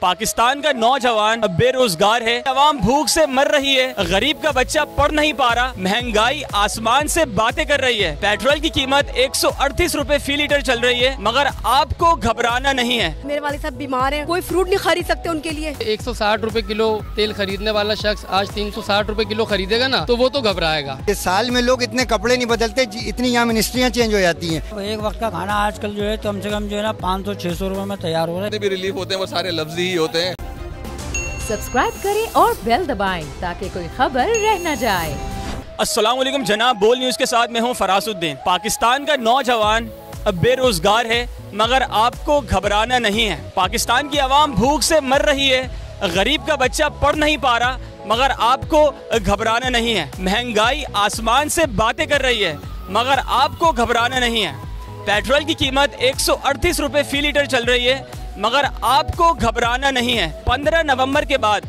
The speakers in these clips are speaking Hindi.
पाकिस्तान का नौजवान बेरोजगार है, अवाम भूख से मर रही है, गरीब का बच्चा पढ़ नहीं पा रहा, महंगाई आसमान से बातें कर रही है, पेट्रोल की कीमत 138 रुपए फी लीटर चल रही है, मगर आपको घबराना नहीं है। मेरे वाले साहब बीमार हैं, कोई फ्रूट नहीं खरीद सकते उनके लिए। 160 रुपए किलो तेल खरीदने वाला शख्स आज 360 रुपए किलो खरीदेगा ना, तो वो तो घबराएगा। इस साल में लोग इतने कपड़े नहीं बदलते, इतनी यहाँ मिनिस्ट्रियाँ चेंज हो जाती हैं। एक वक्त का खाना आजकल जो है कम से कम जो है ना 500-600 रुपए में तैयार हो रहा है। भी रिलीफ होते हैं वो सारे लफ्जी ही होते हैं। सब्सक्राइब करें और बेल दबाएं ताकि कोई खबर रह न जाए। अस्सलाम वालेकुम जनाब, बोल न्यूज़ के साथ मैं हूँ फरासुद्दीन। पाकिस्तान का नौजवान बेरोजगार है, मगर आपको घबराना नहीं है। पाकिस्तान की आवाम भूख से मर रही है, गरीब का बच्चा पढ़ नहीं पा रहा, मगर आपको घबराना नहीं है। महंगाई आसमान से बातें कर रही है, मगर आपको घबराना नहीं है। पेट्रोल की कीमत 138 रुपए फी लीटर चल रही है, मगर आपको घबराना नहीं है। 15 नवंबर के बाद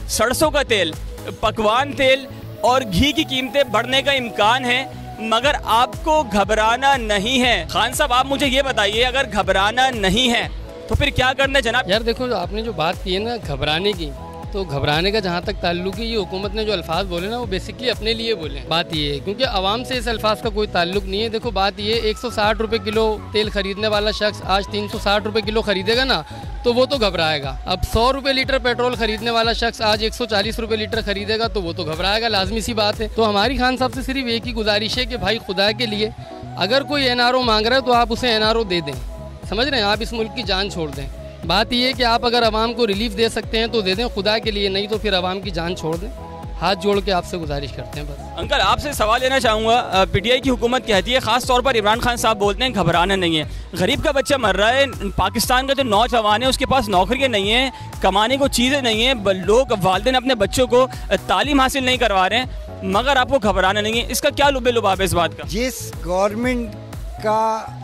सरसों का तेल, पकवान तेल और घी की कीमतें बढ़ने का इम्कान है, मगर आपको घबराना नहीं है। खान साहब, आप मुझे ये बताइए, अगर घबराना नहीं है तो फिर क्या करना है जनाब? यार देखो, आपने जो बात की है ना घबराने की, तो घबराने का जहाँ तक ताल्लुक है, ये हुकूमत ने जो अल्फाज बोले ना वो बेसिकली अपने लिए बोले। बात ये है क्योंकि आवाम से इस अल्फाज का कोई ताल्लुक नहीं है। देखो बात ये 160 रुपए किलो तेल खरीदने वाला शख्स आज 360 रुपए किलो खरीदेगा ना, तो वो तो घबराएगा। अब 100 रुपए लीटर पेट्रोल खरीदने वाला शख्स आज 140 रुपए लीटर खरीदेगा, तो वो तो घबराएगा, लाजमी सी बात है। तो हमारी खान साहब से सिर्फ एक ही गुजारिश है कि भाई खुदा के लिए अगर कोई NRO मांग रहा है तो आप उसे NRO दे दें, समझ रहे हैं, आप इस मुल्क की जान छोड़ दें। बात यह है कि आप अगर आवाम को रिलीफ दे सकते हैं तो दे दें खुदा के लिए, नहीं तो फिर आवाम की जान छोड़ दें। हाथ जोड़ के आपसे गुजारिश करते हैं बस। अंकल, आपसे सवाल लेना चाहूँगा। PTI की हुकूमत कहती है, ख़ास तौर पर इमरान खान साहब बोलते हैं घबराना नहीं है। गरीब का बच्चा मर रहा है, पाकिस्तान का जो नौजवान है उसके पास नौकरियाँ नहीं है, कमाने को चीज़ें नहीं है, लोग वालिदैन अपने बच्चों को तालीम हासिल नहीं करवा रहे हैं, मगर आपको घबराना नहीं है। इसका क्या लुबे लुबाब है इस बात का? जिस गवर्नमेंट का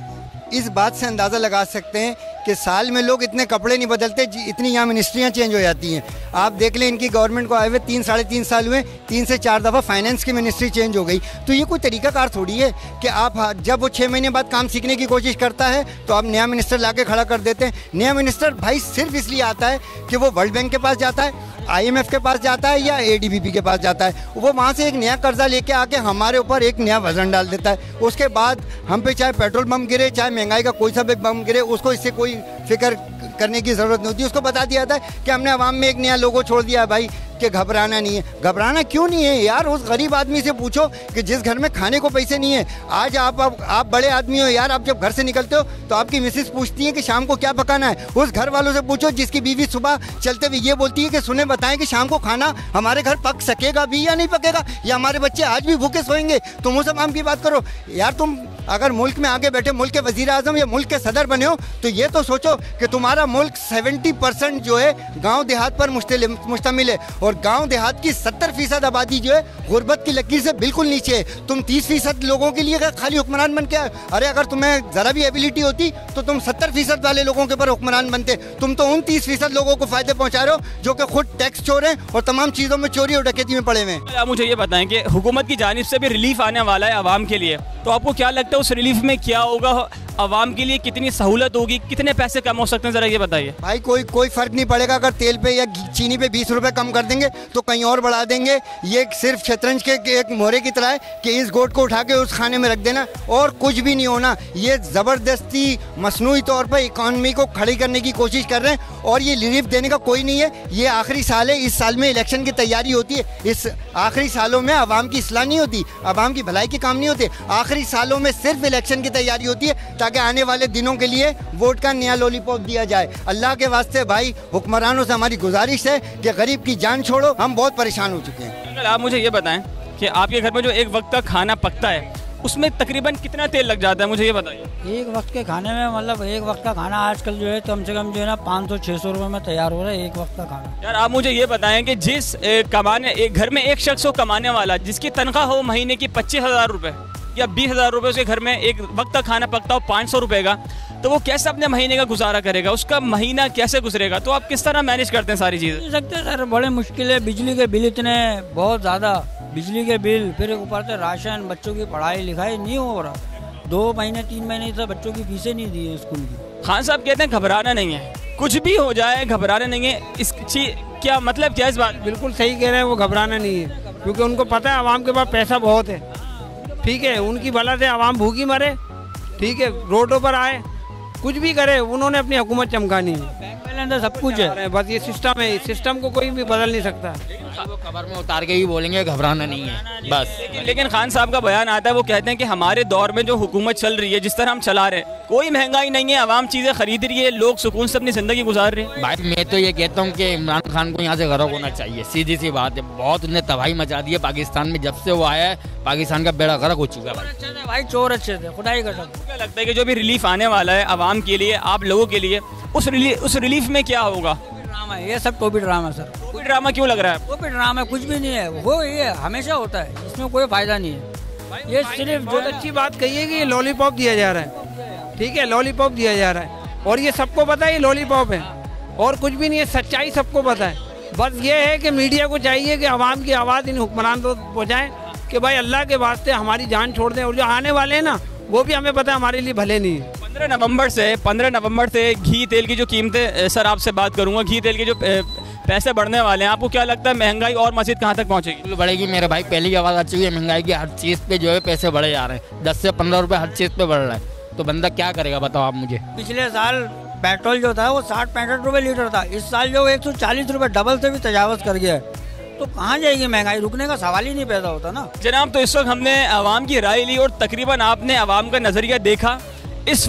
इस बात से अंदाज़ा लगा सकते हैं कि साल में लोग इतने कपड़े नहीं बदलते, इतनी यहाँ मिनिस्ट्रियाँ चेंज हो जाती हैं। आप देख लें, इनकी गवर्नमेंट को आए हुए 3-3.5 साल हुए, 3 से 4 दफ़ा फाइनेंस की मिनिस्ट्री चेंज हो गई। तो ये कोई तरीकाकार थोड़ी है कि आप जब वो 6 महीने बाद काम सीखने की कोशिश करता है तो आप नया मिनिस्टर ला के खड़ा कर देते हैं। नया मिनिस्टर भाई सिर्फ इसलिए आता है कि वो वर्ल्ड बैंक के पास जाता है, IMF के पास जाता है या ADB के पास जाता है, वो वहाँ से एक नया कर्जा लेके आके हमारे ऊपर एक नया वजन डाल देता है। उसके बाद हम पे चाहे पेट्रोल बम गिरे, चाहे महंगाई का कोई सा भी बम गिरे, उसको इससे कोई फिक्र करने की ज़रूरत नहीं होती। उसको बता दिया था कि हमने आवाम में एक नया लोगो छोड़ दिया है भाई कि घबराना नहीं है। घबराना क्यों नहीं है यार? उस गरीब आदमी से पूछो कि जिस घर में खाने को पैसे नहीं है। आज आप बड़े आदमी हो यार, आप जब घर से निकलते हो तो आपकी मिसेस पूछती है कि शाम को क्या पकाना है। उस घर वालों से पूछो जिसकी बीवी सुबह चलते हुए ये बोलती है कि सुने बताएं कि शाम को खाना हमारे घर पक सकेगा भी या नहीं पकेगा, या हमारे बच्चे आज भी भूखे सोएंगे। तुम उस आम की बात करो यार। तुम अगर मुल्क में आगे बैठे मुल्क के वज़ीर आज़म या मुल्क के सदर बने हो तो ये तो सोचो कि तुम्हारा मुल्क 70% जो है गाँव देहात पर मुश्तमिल है, और गांव देहात की 70% आबादी जो है गुर्बत की लकीर से बिल्कुल नीचे है। तुम 30% लोगों के लिए खाली हुक्मरान बन के, अरे अगर तुम्हें ज़रा भी एबिलिटी होती तो तुम 70% वाले लोगों के ऊपर हुक्मरान बनते। तुम तो उन 30% लोगों को फ़ायदे पहुंचा रहे हो जो कि खुद टैक्स चोर हैं और तमाम चीज़ों में चोरी और डकैती में पड़े हुए हैं। आप मुझे ये बताएं कि हुकूमत की जानिब से भी रिलीफ आने वाला है आवाम के लिए, तो आपको क्या लगता है उस रिलीफ में क्या होगा? आवाम के लिए कितनी सहूलत होगी, कितने पैसे कम हो सकते हैं, ज़रा ये बताइए। भाई कोई फ़र्क नहीं पड़ेगा। अगर तेल पे या चीनी पे 20 रुपए कम कर देंगे तो कहीं और बढ़ा देंगे। ये सिर्फ शतरंज के एक मोहरे की तरह है कि इस गोट को उठा के उस खाने में रख देना और कुछ भी नहीं होना। ये ज़बरदस्ती मसनूई तौर पर इकॉनमी को खड़ी करने की कोशिश कर रहे हैं, और ये रिलीफ देने का कोई नहीं है। ये आखिरी साल है, इस साल में इलेक्शन की तैयारी होती है। इस आखिरी सालों में आवाम की इस्लाह नहीं होती, आवाम की भलाई के काम नहीं होते। आखिरी सालों में सिर्फ इलेक्शन की तैयारी होती है ताकि आने वाले दिनों के लिए वोट का नया लॉलीपॉप दिया जाए। अल्लाह के वास्ते भाई हुक्मरानों से हमारी गुजारिश है कि गरीब की जान छोड़ो, हम बहुत परेशान हो चुके हैं। अंकल, आप मुझे ये बताएं कि आपके घर में जो एक वक्त का खाना पकता है उसमें तकरीबन कितना तेल लग जाता है, मुझे ये बताइए। एक वक्त के खाने में मतलब एक वक्त का खाना आजकल जो है कम से कम जो है ना 500-600 रुपए में तैयार हो रहा है एक वक्त का खाना। यार आप मुझे ये बताएं कि जिस एक घर में एक शख्स हो कमाने वाला, जिसकी तनख्वाह हो महीने की 25,000 रुपये या 20,000 रुपये, उसके घर में एक वक्त का खाना पकता हो 500 रुपये का, तो वो कैसे अपने महीने का गुजारा करेगा? उसका महीना कैसे गुजरेगा? तो आप किस तरह मैनेज करते हैं सारी चीज़ें? सकते हैं सर, बड़े मुश्किल है। बिजली के बिल इतने बहुत ज़्यादा, बिजली के बिल, फिर ऊपर से राशन, बच्चों की पढ़ाई लिखाई नहीं हो रहा। 2 महीने 3 महीने से बच्चों की फीसें नहीं दी है स्कूल की। खान साहब कहते हैं घबराना नहीं है, कुछ भी हो जाए घबराना नहीं है, इस क्या मतलब क्या इस बात? बिल्कुल सही कह रहे हैं, वो घबराना नहीं है क्योंकि उनको पता है आवाम के पास पैसा बहुत है। ठीक है, उनकी भला से आवाम भूखी मरे, ठीक है, रोडों पर आए, कुछ भी करे, उन्होंने अपनी हुकूमत चमकानी है। बैंक बैलेंस सब कुछ है, बस ये सिस्टम है, इस सिस्टम को कोई भी बदल नहीं सकता। वो खबर में उतार के भी बोलेंगे घबराना नहीं है बस। लेकिन खान साहब का बयान आता है, वो कहते हैं कि हमारे दौर में जो हुकूमत चल रही है, जिस तरह हम चला रहे हैं, कोई महंगाई नहीं है, आवाम चीज़ें खरीद रही है, लोग सुकून से अपनी ज़िंदगी गुजार रहे हैं। भाई मैं तो ये कहता हूँ कि इमरान खान को यहाँ से गरक होना चाहिए, सीधी सी बात है। बहुत उन्हें तबाही मचा दी है पाकिस्तान में, जब से वो आया है पाकिस्तान का बेड़ा गर्क हो चुका है। भाई चोर अच्छे थे, खुदाई का सब। क्या लगता है कि जो भी रिलीफ आने वाला है आवाम के लिए, आप लोगों के लिए, उस रिलीफ में क्या होगा? ड्रामा है ये सब, टोपी ड्रामा सर। कोई ड्रामा क्यों लग रहा है? टोपी ड्रामा कुछ भी नहीं है, वो ये हमेशा होता है, इसमें कोई फायदा नहीं है। ये सिर्फ बहुत अच्छी बात कही है कि ये लॉलीपॉप दिया जा रहा है, ठीक है, लॉलीपॉप दिया जा रहा है और ये सबको पता है ये लॉलीपॉप है और कुछ भी नहीं है, सच्चाई सबको पता है। बस ये है कि मीडिया को चाहिए कि आवाम की आवाज़ इन हुक्मरान को पहुँचाएं कि भाई अल्लाह के वास्ते हमारी जान छोड़ दें, और जो आने वाले हैं ना वो भी हमें पता है हमारे लिए भले नहीं है। 15 नवंबर से घी तेल की जो कीमतें, सर आपसे बात करूंगा, घी तेल के जो पैसे बढ़ने वाले हैं, आपको क्या लगता है महंगाई और मज़ीद कहाँ तक पहुँचेगी? बढ़ेगी मेरे भाई, पहली आवाज़ आ चुकी है महंगाई की, हर चीज़ पे जो है पैसे बढ़े जा रहे हैं, 10 से 15 रुपये हर चीज़ पे बढ़ रहा है, तो बंदा क्या करेगा बताओ आप मुझे। पिछले साल पेट्रोल जो था वो 60-65 रुपये लीटर था, इस साल जो 140 रुपये डबल से भी तजावज़ कर गया है, तो कहाँ जाएगी महंगाई? रुकने का सवाल ही नहीं पैदा होता ना जनाब। तो इस वक्त हमने आवाम की राय ली और तकरीबन आपने आवाम का नज़रिया देखा। इस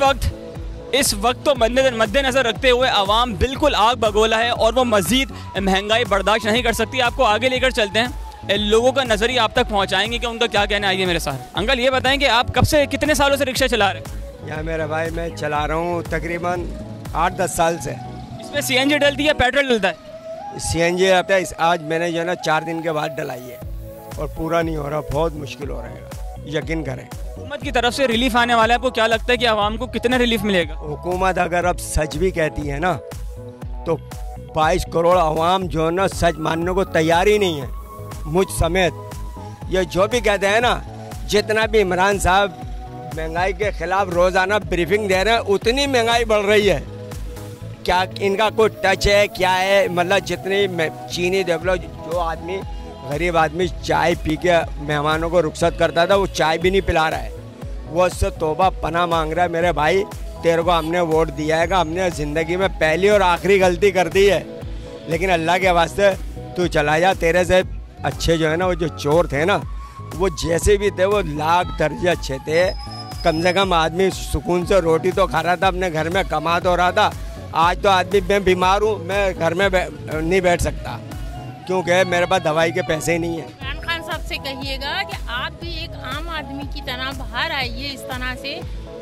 वक्त तो मद्देनजर रखते हुए आवाम बिल्कुल आग बगोला है और वो मज़ीद महंगाई बर्दाश्त नहीं कर सकती। आपको आगे लेकर चलते हैं, लोगों का नज़रिया आप तक पहुँचाएंगे कि उनका क्या कहना है। आइए मेरे साथ। अंकल ये बताएं कि आप कब से, कितने सालों से रिक्शा चला रहे हैं? यहाँ मेरा भाई मैं चला रहा हूँ तकरीबन 8-10 साल से। इसमें CNG डलती है, पेट्रोल डलता है? CNG आता है। आज मैंने जो है ना 4 दिन के बाद डलाई है और पूरा नहीं हो रहा, बहुत मुश्किल हो रहेगा, यकीन करें। हुकूमत की तरफ से रिलीफ आने वाला है, आपको क्या लगता है कि आवाम को कितना रिलीफ मिलेगा? हुकूमत अगर अब सच भी कहती है ना तो 22 करोड़ आवाम जो है ना सच मानने को तैयार ही नहीं है, मुझ समेत। ये जो भी कहते हैं ना, जितना भी इमरान साहब महंगाई के खिलाफ रोज़ाना ब्रीफिंग दे रहे हैं, उतनी महंगाई बढ़ रही है। क्या इनका कोई टच है क्या है? मतलब जितनी चीनी देख लो, जो आदमी गरीब आदमी चाय पी के मेहमानों को रुखसत करता था, वो चाय भी नहीं पिला रहा है, वो उससे तौबा पनाह मांग रहा है। मेरे भाई तेरे को हमने वोट दिया है, हमने ज़िंदगी में पहली और आखिरी गलती कर दी है, लेकिन अल्लाह के वास्ते तू चला जा। तेरे से अच्छे जो है ना वो जो चोर थे ना, वो जैसे भी थे वो लाख दर्जे अच्छे थे। कम से कम आदमी सुकून से रोटी तो खा रहा था, अपने घर में कमा तो रहा था। आज तो आदमी, मैं बीमार हूँ, मैं घर में नहीं बैठ सकता क्योंकि मेरे पास दवाई के पैसे ही नहीं है। इमरान खान साहब से कहिएगा कि आप भी एक आम आदमी की तरह बाहर आइए इस तरह से,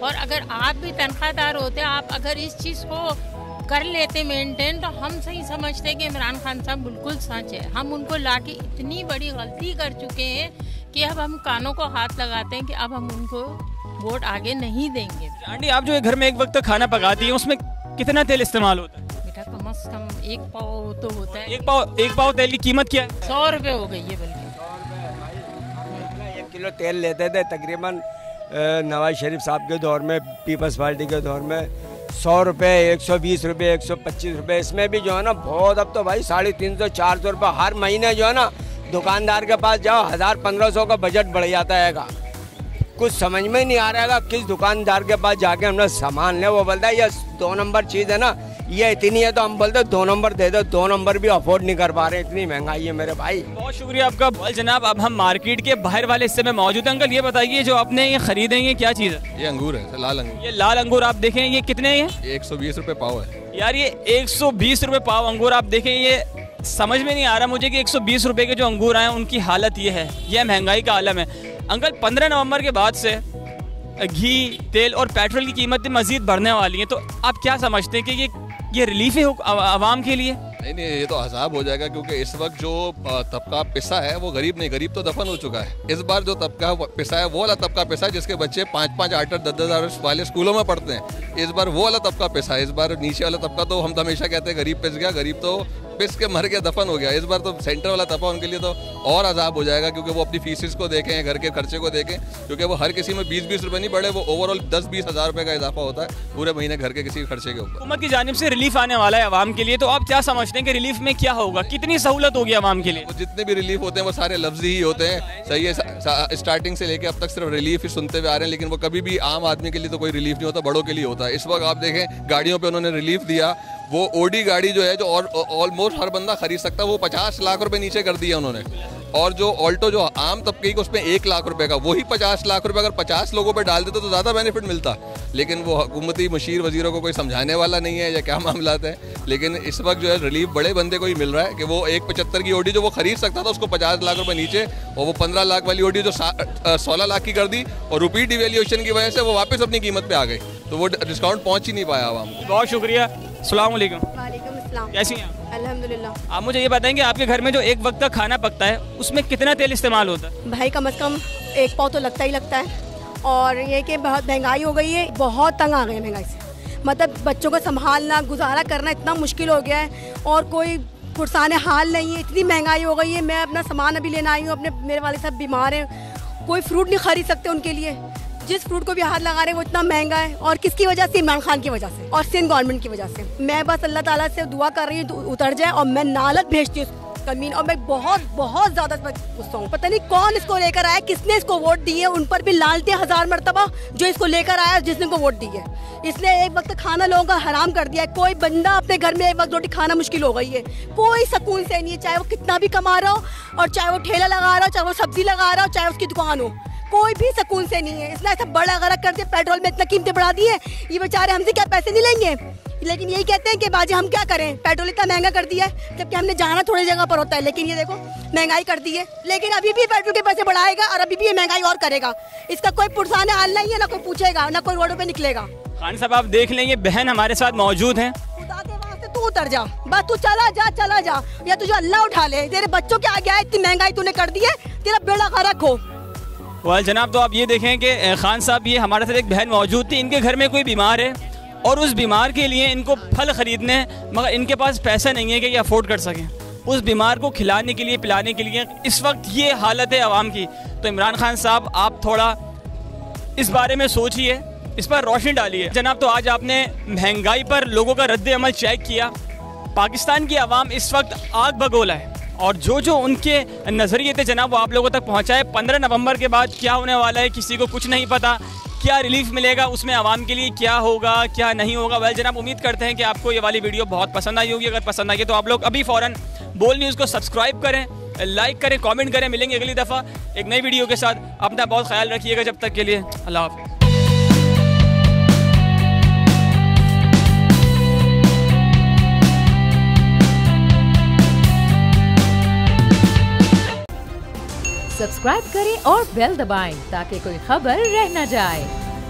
और अगर आप भी तनख्वाहदार होते, आप अगर इस चीज़ को कर लेते मेंटेन, तो हम सही समझते कि इमरान खान साहब बिल्कुल सच है। हम उनको लाके इतनी बड़ी गलती कर चुके हैं कि अब हम कानों को हाथ लगाते हैं कि अब हम उनको वोट आगे नहीं देंगे। आंटी, आप जो घर में एक वक्त खाना पकाती हैं, उसमें कितना तेल इस्तेमाल होता है? बेटा कम से कम 1 पाव तो होता है। एक पाव तेल की कीमत क्या है? 100 रुपये हो गई है। बल्कि 1 किलो तेल लेते थे तकरीबन नवाज शरीफ साहब के दौर में, पीपल्स पार्टी के दौर में 100 रुपये, 120 रुपये, 125 रुपये। इसमें भी जो है ना बहुत, अब तो भाई 350-400 रुपये हर महीने जो है ना दुकानदार के पास जाओ, 1000-1500 का बजट बढ़ जाता है। कुछ समझ में ही नहीं आ रहा है किस दुकानदार के पास जाके हमने सामान ले, वो बोलता है ये 2 नंबर चीज़ है ना, ये इतनी है, तो हम बोलते 2 नंबर दे दो। 2 नंबर भी अफोर्ड नहीं कर पा रहे, इतनी महंगाई है मेरे भाई। बहुत शुक्रिया आपका। जनाब, अब हम मार्केट के बाहर वाले हिस्से में मौजूद हैं। अंकल ये बताइए, जो आपने ये खरीदे ये क्या चीज़ है? ये अंगूर है, लाल अंगूर। ये लाल अंगूर आप देखें, ये कितने हैं? 120 रुपये पाव है यार। ये 120 रुपये पाव अंगूर आप देखें, ये समझ में नहीं आ रहा मुझे कि 120 रुपये के जो अंगूर आए उनकी हालत ये है। यह महंगाई का आलम है। अंकल, 15 नवंबर के बाद से घी, तेल और पेट्रोल की कीमतें मजीद बढ़ने वाली हैं, तो आप क्या समझते हैं कि ये रिलीफ है आवाम के लिए? नहीं, ये तो अजाब हो जाएगा, क्योंकि इस वक्त जो तबका पिसा है वो गरीब नहीं, गरीब तो दफन हो चुका है। इस बार जो तबका पिसा है वो वाला तबका पिसा है जिसके बच्चे 5-5, 8-8, 10-10 वाले स्कूलों में पढ़ते हैं। इस बार वो वाला तबका पिसा है। इस बार नीचे वाला तबका, तो हम तो हमेशा कहते हैं गरीब पिस गया, गरीब तो पिस के मर गया, दफन हो गया। इस बार तो सेंटर वाला तपा उनके लिए तो और अजाब हो जाएगा, क्योंकि वो अपनी फीसिस को देखें, घर के खर्चे को देखें, क्योंकि वो हर किसी में 20-20 रुपये नहीं बढ़े, वो ओवरऑल 10-20 हज़ार रुपये का इजाफा होता है पूरे महीने घर के किसी खर्चे के ऊपर। हुकूमत की जानिब से रिलीफ आने वाला है आवाम के लिए, तो आप क्या समझते हैं कि रिलीफ में क्या होगा, कितनी सहूलत होगी आवाम के लिए? जितने भी रिलीफ होते हैं वो सारे लफ्जी ही होते हैं। सही है, स्टार्टिंग से लेके अब तक सिर्फ रिलीफ ही सुनते हुए आ रहे हैं, लेकिन वो कभी भी आम आदमी के लिए तो कोई रिलीफ नहीं होता, बड़ों के लिए होता है। इस वक्त आप देखें गाड़ियों पे उन्होंने रिलीफ दिया, वो ओडी गाड़ी जो है जो ऑलमोस्ट हर बंदा खरीद सकता है, वो 50 लाख रुपए नीचे कर दिया उन्होंने। और जो ऑल्टो जो आम तबके की उसमें 1 लाख रुपए का, वही 50 लाख रुपए अगर 50 लोगों पे डाल देते तो ज़्यादा बेनिफिट मिलता, लेकिन वो हुकूमती मशीर वजीरों को कोई समझाने वाला नहीं है या क्या मामला है। लेकिन इस वक्त जो है रिलीफ बड़े बंदे को ही मिल रहा है कि वो 1.75 की ओडी जो वो खरीद सकता था उसको 50 लाख रुपए नीचे, और वो 15 लाख वाली ओडी जो 16 लाख की कर दी, और रुपी डिवेल्यूएशन की वजह से वो वापस अपनी कीमत पे आ गई, तो वो डिस्काउंट पहुंच ही नहीं पाया आवाम को। बहुत शुक्रिया। अस्सलाम वालेकुम। वालेकुम अस्सलाम। कैसी हैं आप? अल्हम्दुलिल्लाह। आप मुझे ये बताएं कि आपके घर में जो एक वक्त का खाना पकता है उसमें कितना तेल इस्तेमाल होता है? भाई कम से कम 1 पाव तो लगता ही लगता है, और ये कि बहुत महंगाई हो गई है, बहुत तंग आ गए हैं महंगाई से। मतलब बच्चों को संभालना, गुजारा करना इतना मुश्किल हो गया है, और कोई पुरसाने हाल नहीं है, इतनी महंगाई हो गई है। मैं अपना सामान अभी लेना आई हूँ, अपने मेरे वाले साहब बीमार हैं, कोई फ्रूट नहीं खरीद सकते उनके लिए, जिस फ्रूट को भी हाथ लगा रहे हैं वो इतना महंगा है। और किसकी वजह से? इमरान खान की वजह से और सिंध गवर्नमेंट की वजह से। मैं बस अल्लाह ताला से दुआ कर रही हूँ उतर जाए, और मैं नालत भेजती हूँ कमीन, और मैं बहुत बहुत ज़्यादा गुस्सा हूँ। पता नहीं कौन इसको लेकर आया, किसने इसको वोट दी है, उन पर भी लानते 1000 मरतबा जो इसको लेकर आया, जिसने को वोट दी है। इसने एक वक्त खाना लोगों का हराम कर दिया है। कोई बंदा अपने घर में एक वक्त रोटी खाना मुश्किल हो गई है, कोई सुकून से नहीं है, चाहे वो कितना भी कमा रहा हो, और चाहे वो ठेला लगा रहा हो, चाहे वो सब्जी लगा रहा हो, चाहे उसकी दुकान हो, कोई भी सुकून से नहीं है। इसने ऐसा बड़ा गरक कर दिया, पेट्रोल में इतना कीमतें बढ़ा दी है, ये बेचारे हमसे क्या पैसे नहीं लेंगे, लेकिन यही कहते हैं कि बाजी हम क्या करें, पेट्रोल इतना महंगा कर दिया है, जबकि हमने जाना थोड़ी जगह पर होता है, लेकिन ये देखो महंगाई कर दी है। लेकिन अभी भी पेट्रोल के पैसे बढ़ाएगा, और अभी भी ये महंगाई और करेगा। इसका कोई पुरसाने हाल नहीं है, ना कोई पूछेगा, ना कोई रोडों पे निकलेगा। खान साहब आप देख लेंगे, बहन हमारे साथ मौजूद हैं। खुदा के वास्ते तू उतर जा, बस तू चला जा, या तुझे अल्लाह उठा ले। तेरे बच्चों के आगे आए, इतनी महंगाई तूने कर दी है, तेरा बेड़ा गर्क हो। वाल जनाब, तो आप ये देखें कि खान साहब, ये हमारे साथ एक बहन मौजूद थी, इनके घर में कोई बीमार है, और उस बीमार के लिए इनको फल ख़रीदने हैं, मगर इनके पास पैसा नहीं है कि ये अफोर्ड कर सकें। उस बीमार को खिलाने के लिए, पिलाने के लिए इस वक्त ये हालत है आवाम की। तो इमरान खान साहब, आप थोड़ा इस बारे में सोचिए, इस पर रोशनी डालिए। जनाब, तो आज आपने महंगाई पर लोगों का रद्द अमल चेक किया। पाकिस्तान की आवाम इस वक्त आग बगोला है, और जो उनके नज़रिए थे जनाब वो आप लोगों तक पहुँचाए। 15 नवंबर के बाद क्या होने वाला है किसी को कुछ नहीं पता, क्या रिलीफ मिलेगा, उसमें आवाम के लिए क्या होगा, क्या नहीं होगा। वेल जनाब, उम्मीद करते हैं कि आपको ये वाली वीडियो बहुत पसंद आई होगी। अगर पसंद आई तो आप लोग अभी फ़ौरन बोल न्यूज़ को सब्सक्राइब करें, लाइक करें, कमेंट करें। मिलेंगे अगली दफ़ा एक नई वीडियो के साथ। अपना बहुत ख्याल रखिएगा, जब तक के लिए अल्लाह हाफ़िज़। सब्सक्राइब करें और बेल दबाएं ताकि कोई खबर रह न जाए।